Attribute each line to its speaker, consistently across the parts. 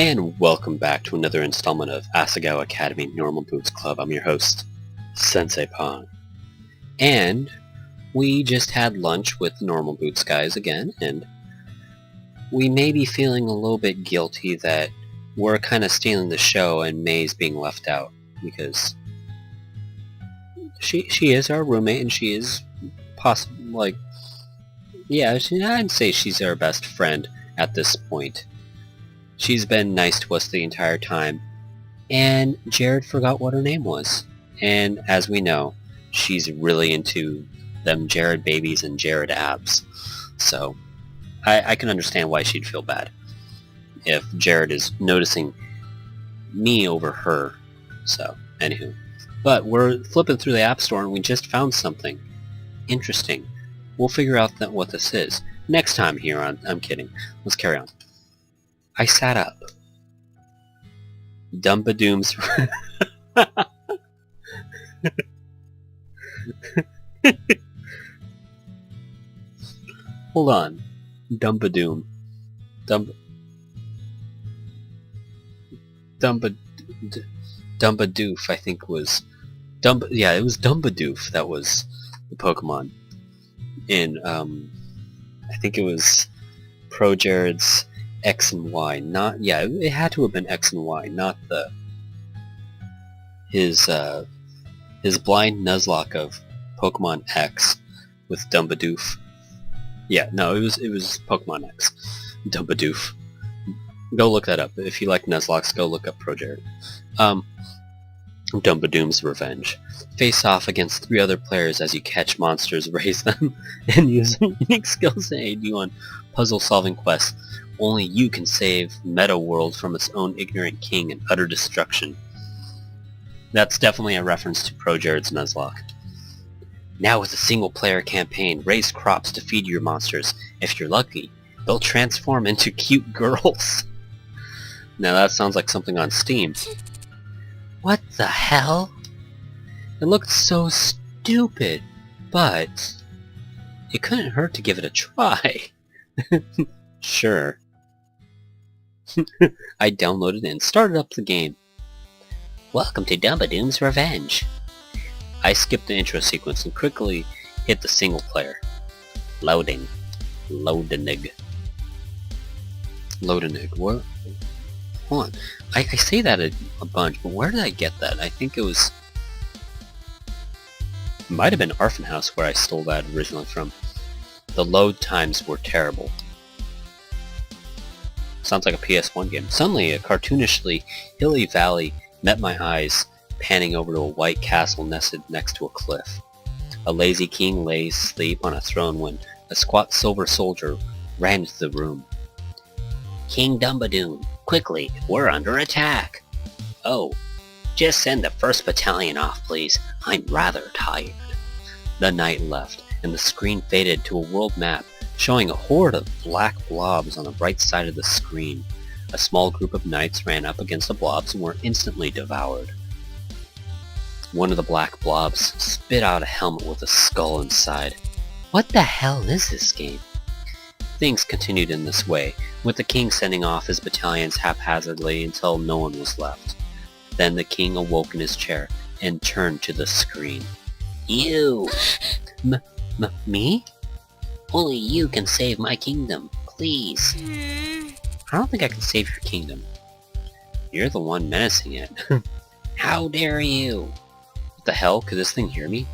Speaker 1: And welcome back to another installment of Asagao Academy Normal Boots Club. I'm your host, Sensei Pong. And we just had lunch with the Normal Boots guys again, and we may be feeling a little bit guilty that we're kind of stealing the show and May's being left out, because she is our roommate and she is possibly, I'd say she's our best friend at this point. She's been nice to us the entire time, and Jared forgot what her name was. And as we know, she's really into them Jared babies and Jared abs. So I can understand why she'd feel bad if Jared is noticing me over her. So, anywho. But we're flipping through the App Store and we just found something interesting. We'll figure out what this is next time here on... I'm kidding. Let's carry on. I sat up. Dumbadoom's... Hold on. Dumbadoom. Dumbadoof, I think was... it was Dumbadoof that was the Pokemon. In, I think it was ProJared's X and Y, it had to have been X and Y, not his blind Nuzlocke of Pokemon X with Dumbadoof. Yeah, no, it was Pokemon X. Dumbadoof. Go look that up. If you like Nuzlockes, go look up ProJared. Dumbadoom's Revenge. Face off against 3 other players as you catch monsters, raise them, and use unique skills to aid you on puzzle-solving quests. Only you can save Meta World from its own ignorant king and utter destruction. That's definitely a reference to ProJared's Nuzlocke. Now with a single-player campaign, raise crops to feed your monsters. If you're lucky, they'll transform into cute girls. Now that sounds like something on Steam. What the hell? It looked so stupid, but it couldn't hurt to give it a try. Sure. I downloaded and started up the game. Welcome to Dumbadoom's Revenge. I skipped the intro sequence and quickly hit the single player. Loading. Loadenig. What? Hold on. I say that a bunch, but where did I get that? I think it was... might have been Arfin House where I stole that originally from. The load times were terrible. Sounds like a PS1 game. Suddenly, a cartoonishly hilly valley met my eyes, panning over to a white castle nested next to a cliff. A lazy king lay asleep on a throne when a squat silver soldier ran into the room. King Dumbadoom, quickly, we're under attack. Oh, just send the 1st Battalion off, please. I'm rather tired. The knight left, and the screen faded to a world map showing a horde of black blobs on the right side of the screen. A small group of knights ran up against the blobs and were instantly devoured. One of the black blobs spit out a helmet with a skull inside. What the hell is this game? Things continued in this way, with the king sending off his battalions haphazardly until no one was left. Then the king awoke in his chair and turned to the screen. You! Me? Only you can save my kingdom, please. I don't think I can save your kingdom. You're the one menacing it. How dare you? What the hell? Could this thing hear me?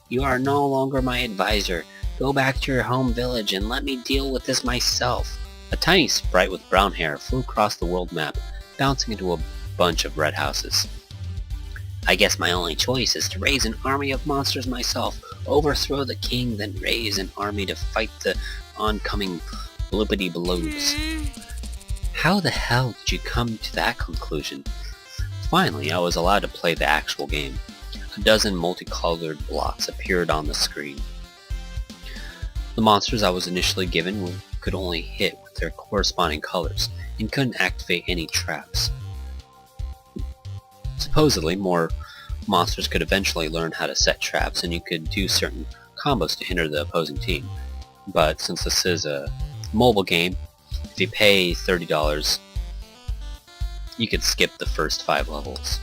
Speaker 1: You are no longer my advisor. Go back to your home village and let me deal with this myself. A tiny sprite with brown hair flew across the world map, bouncing into a bunch of red houses. I guess my only choice is to raise an army of monsters myself, overthrow the king, then raise an army to fight the oncoming blippity-blows. How the hell did you come to that conclusion? Finally, I was allowed to play the actual game. A dozen multicolored blocks appeared on the screen. The monsters I was initially given could only hit with their corresponding colors, and couldn't activate any traps. Supposedly, more monsters could eventually learn how to set traps, and you could do certain combos to hinder the opposing team. But since this is a mobile game, if you pay $30 You could skip the first 5 levels.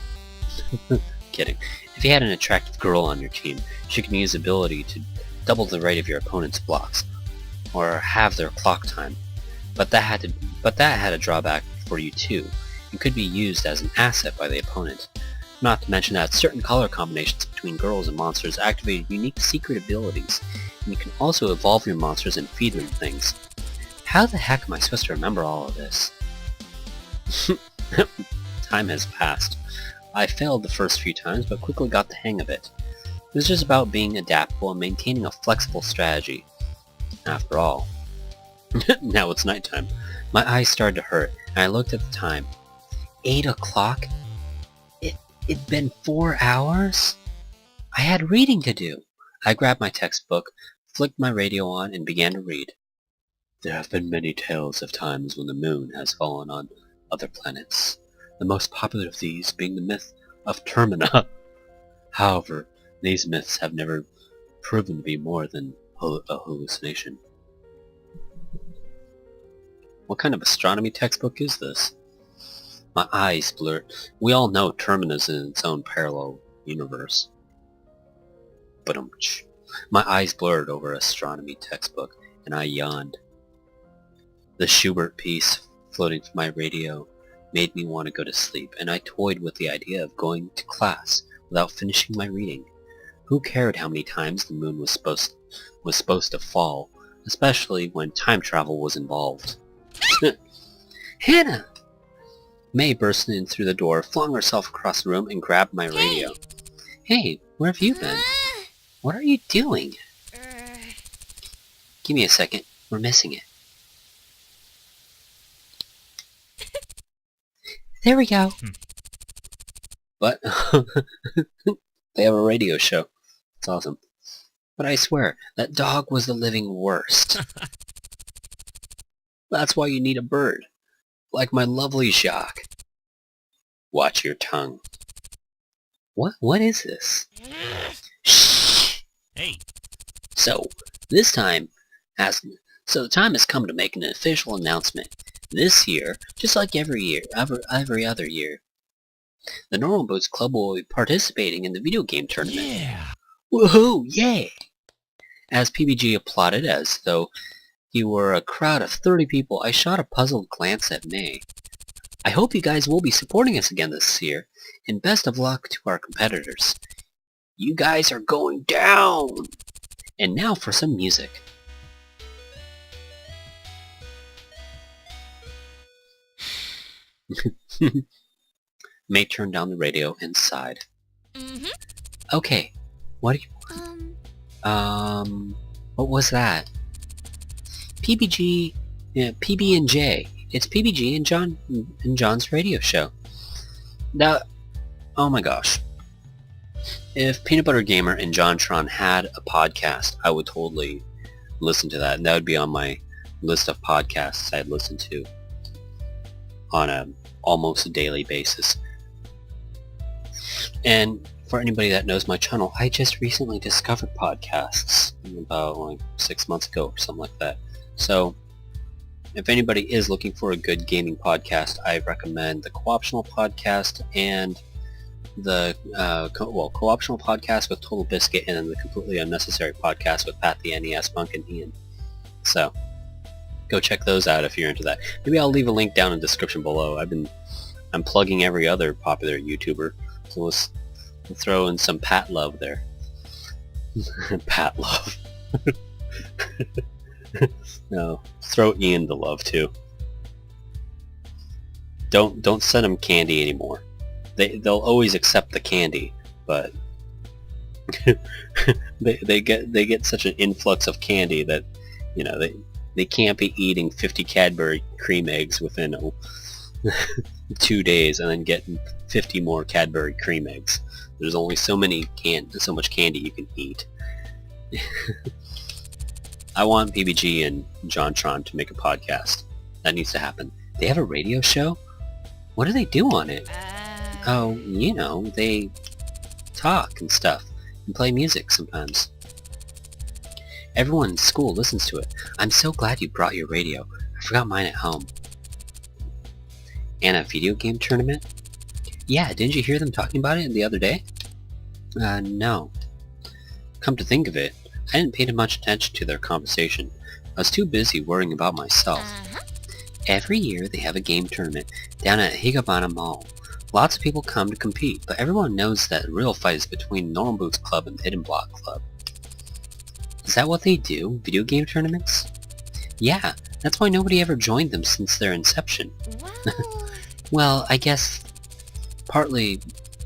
Speaker 1: Kidding. If you had an attractive girl on your team, she can use the ability to double the rate of your opponent's blocks, or halve their clock time. But that had a drawback for you too. It could be used as an asset by the opponent. Not to mention that certain color combinations between girls and monsters activate unique secret abilities, and you can also evolve your monsters and feed them things. How the heck am I supposed to remember all of this? Time has passed. I failed the first few times, but quickly got the hang of it. It was just about being adaptable and maintaining a flexible strategy. After all. Now it's nighttime. My eyes started to hurt, and I looked at the time. 8 o'clock? It'd been 4 hours? I had reading to do. I grabbed my textbook, flicked my radio on, and began to read. There have been many tales of times when the moon has fallen on other planets, the most popular of these being the myth of Termina. However, these myths have never proven to be more than a hallucination. What kind of astronomy textbook is this? My eyes blurred. We all know Termina's in its own parallel universe. But my eyes blurred over astronomy textbook, and I yawned. The Schubert piece floating from my radio made me want to go to sleep, and I toyed with the idea of going to class without finishing my reading. Who cared how many times the moon was supposed to fall, especially when time travel was involved? Hannah! May burst in through the door, flung herself across the room, and grabbed my radio. Hey, where have you been? What are you doing? Give me a second. We're missing it. There we go. But they have a radio show. It's awesome. But I swear, that dog was the living worst. That's why you need a bird. Like my lovely Jacques. Watch your tongue. What is this? Shh!
Speaker 2: Hey.
Speaker 1: So, the time has come to make an official announcement. This year, just like every other year, the Normal Boots Club will be participating in the video game tournament.
Speaker 2: Yeah.
Speaker 1: Woohoo! Yay! As PBG applauded as though he were a crowd of 30 people, I shot a puzzled glance at May. I hope you guys will be supporting us again this year, and best of luck to our competitors. You guys are going down! And now for some music. May turned down the radio and sighed. Okay, what do you... what was that? PBG... Yeah, PB&J. It's PBG and John's radio show. That... Oh my gosh. If Peanut Butter Gamer and JonTron had a podcast, I would totally listen to that, and that would be on my list of podcasts I'd listen to on a almost daily basis. And for anybody that knows my channel, I just recently discovered podcasts about like 6 months ago or something like that. So if anybody is looking for a good gaming podcast, I recommend the Co-optional Podcast and the Co-optional Podcast with Total Biscuit, and then the Completely Unnecessary Podcast with Pat the NES Punk and Ian. So go check those out if you're into that. Maybe I'll leave a link down in the description below. I'm plugging every other popular YouTuber, so let's throw in some Pat love there. Pat love. No, throw Ian the love too. Don't send them candy anymore. They'll always accept the candy, but they get such an influx of candy that, you know, they can't be eating 50 Cadbury cream eggs within 2 days and then getting 50 more Cadbury cream eggs. There's only so much candy you can eat. I want PBG and JonTron to make a podcast. That needs to happen. They have a radio show? What do they do on it? Oh, you know, they talk and stuff, and play music sometimes. Everyone in school listens to it. I'm so glad you brought your radio. I forgot mine at home. And a video game tournament? Yeah, didn't you hear them talking about it the other day? No. Come to think of it, I didn't pay much attention to their conversation. I was too busy worrying about myself. Every year they have a game tournament down at Higabana Mall. Lots of people come to compete, but everyone knows that the real fight is between Normal Boots Club and Hidden Block Club. Is that what they do? Video game tournaments? Yeah, that's why nobody ever joined them since their inception. Well, I guess partly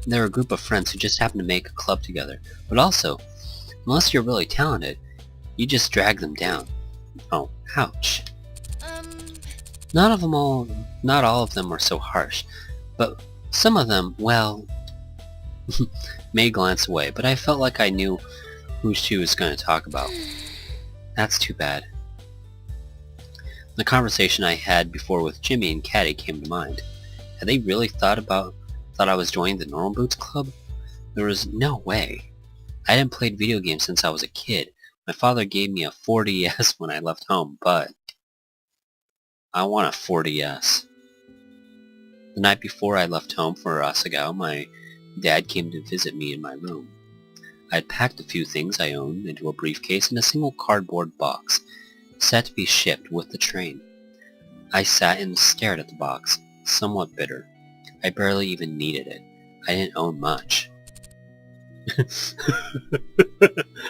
Speaker 1: they're a group of friends who just happen to make a club together, but also, unless you're really talented, you just drag them down. Oh, ouch. Not all of them are so harsh, but some of them, well... May glanced away, but I felt like I knew who she was going to talk about. That's too bad. The conversation I had before with Jimmy and Caddy came to mind. Had they really thought I was joining the Normal Boots Club? There was no way. I hadn't played video games since I was a kid. My father gave me a 4DS when I left home, but I want a 4DS. The night before I left home for Asagao, my dad came to visit me in my room. I had packed a few things I owned into a briefcase in a single cardboard box, set to be shipped with the train. I sat and stared at the box, somewhat bitter. I barely even needed it. I didn't own much.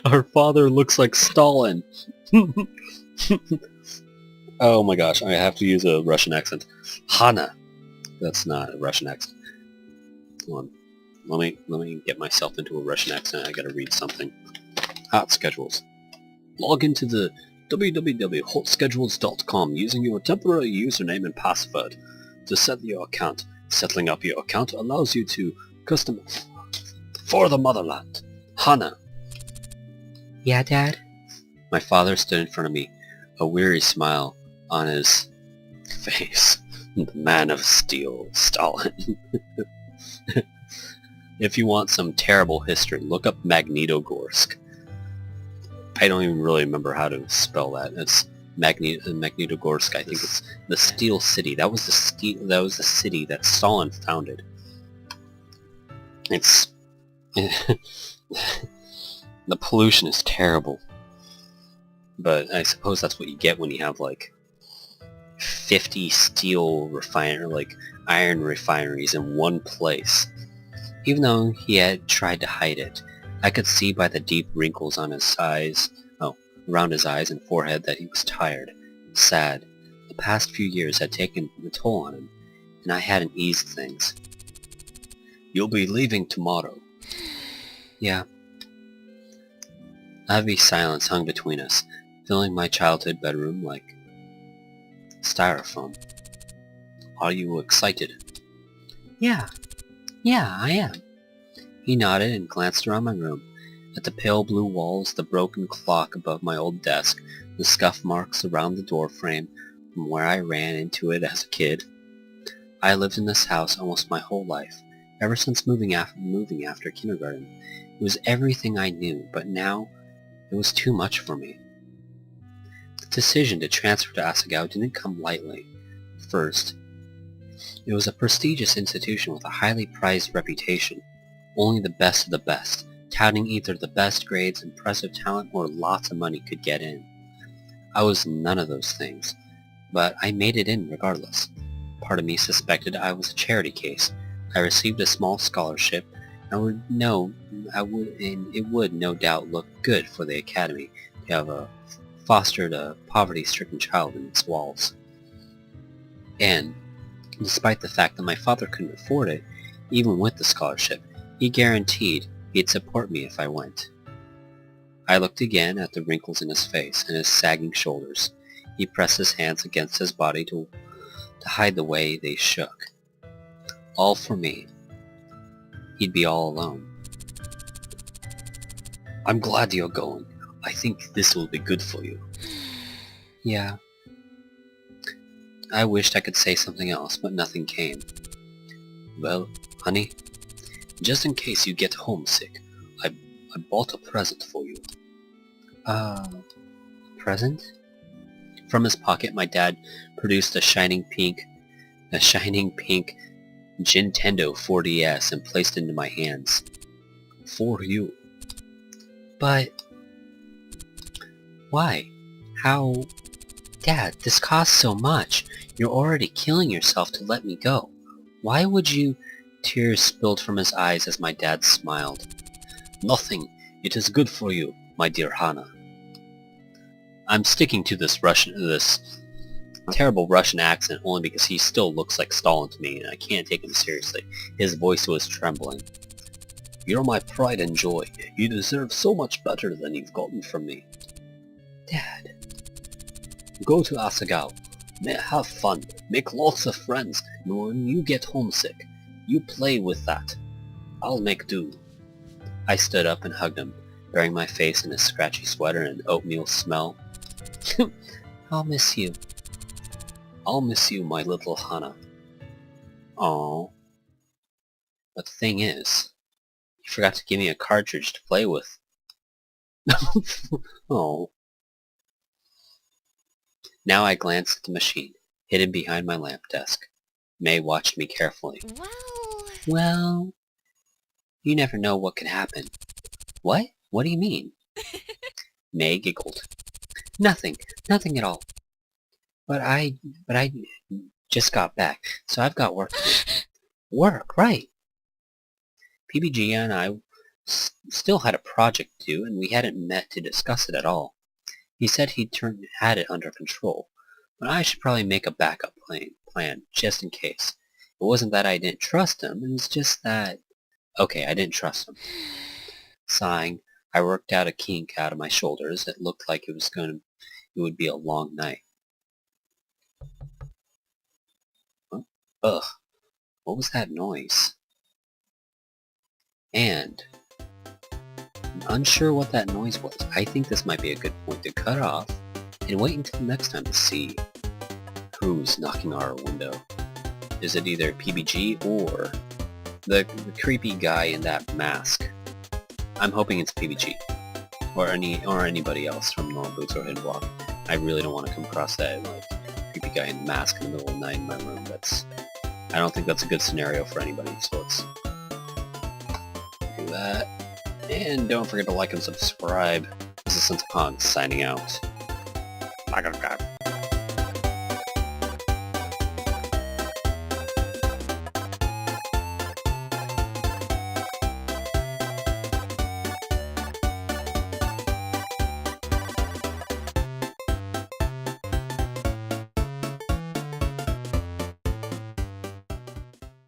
Speaker 1: Our father looks like Stalin. Oh my gosh, I have to use a Russian accent. Hana. That's not a Russian accent. Hold on. Let me get myself into a Russian accent. I gotta read something. Hot schedules. Log into the www.hotschedules.com using your temporary username and password to set your account. Settling up your account allows you to customize for the motherland. Hana. Yeah, Dad? My father stood in front of me, a weary smile on his face. The man of steel, Stalin. If you want some terrible history, look up Magnitogorsk. I don't even really remember how to spell that. It's Magnitogorsk. I think it's the Steel City. That was the city that Stalin founded. It's the pollution is terrible, but I suppose that's what you get when you have like 50 iron refineries in one place. Even though he had tried to hide it, I could see by the deep wrinkles on his around his eyes and forehead that he was tired, sad. The past few years had taken a toll on him, and I hadn't eased things. You'll be leaving tomorrow. Yeah. A heavy silence hung between us, filling my childhood bedroom like styrofoam. Are you excited? Yeah, I am. He nodded and glanced around my room. At the pale blue walls, the broken clock above my old desk, the scuff marks around the door frame from where I ran into it as a kid. I lived in this house almost my whole life, ever since moving after kindergarten. It was everything I knew, but now it was too much for me. The decision to transfer to Asagao didn't come lightly. First, it was a prestigious institution with a highly prized reputation. Only the best of the best, touting either the best grades, impressive talent, or lots of money could get in. I was none of those things, but I made it in regardless. Part of me suspected I was a charity case. I received a small scholarship, and it would no doubt look good for the academy to have fostered a poverty-stricken child in its walls. And, despite the fact that my father couldn't afford it, even with the scholarship, he guaranteed he'd support me if I went. I looked again at the wrinkles in his face and his sagging shoulders. He pressed his hands against his body to hide the way they shook. All for me. He'd be all alone. I'm glad you're going. I think this will be good for you. Yeah. I wished I could say something else, but nothing came. Well, honey, just in case you get homesick, I bought a present for you. Present? From his pocket, my dad produced a shining pink a shining pink Nintendo 4DS and placed into my hands. For you. But... why? How... Dad, this costs so much. You're already killing yourself to let me go. Why would you... Tears spilled from his eyes as my dad smiled. Nothing. It is good for you, my dear Hana. I'm sticking to this terrible Russian accent only because he still looks like Stalin to me and I can't take him seriously. His voice was trembling. You're my pride and joy. You deserve so much better than you've gotten from me. Dad. Go to Asagao. Have fun. Make lots of friends. And when you get homesick, you play with that. I'll make do. I stood up and hugged him, burying my face in his scratchy sweater and oatmeal smell. I'll miss you. I'll miss you, my little Hana. Aww. But the thing is, you forgot to give me a cartridge to play with. Oh. Now I glanced at the machine, hidden behind my lamp desk. May watched me carefully. Well, you never know what could happen. What? What do you mean? May giggled. Nothing at all. But I just got back, so I've got work to do. Work, right. PBG and I still had a project to do, and we hadn't met to discuss it at all. He said he'd had it under control, but I should probably make a backup plan, just in case. It wasn't that I didn't trust him, it was just that... Okay, I didn't trust him. Sighing, I worked out a kink out of my shoulders. It looked like it would be a long night. Huh? Ugh, what was that noise? And... I'm unsure what that noise was. I think this might be a good point to cut off and wait until next time to see who's knocking on our window. Is it either PBG or the creepy guy in that mask? I'm hoping it's PBG or anybody else from Normal Boots or Hidden Block. I really don't want to come across that creepy guy in the mask in the middle of the night in my room. I don't think that's a good scenario for anybody. So let's do that. And don't forget to like and subscribe. This is Sensei Kong signing out. Magnitogorsk.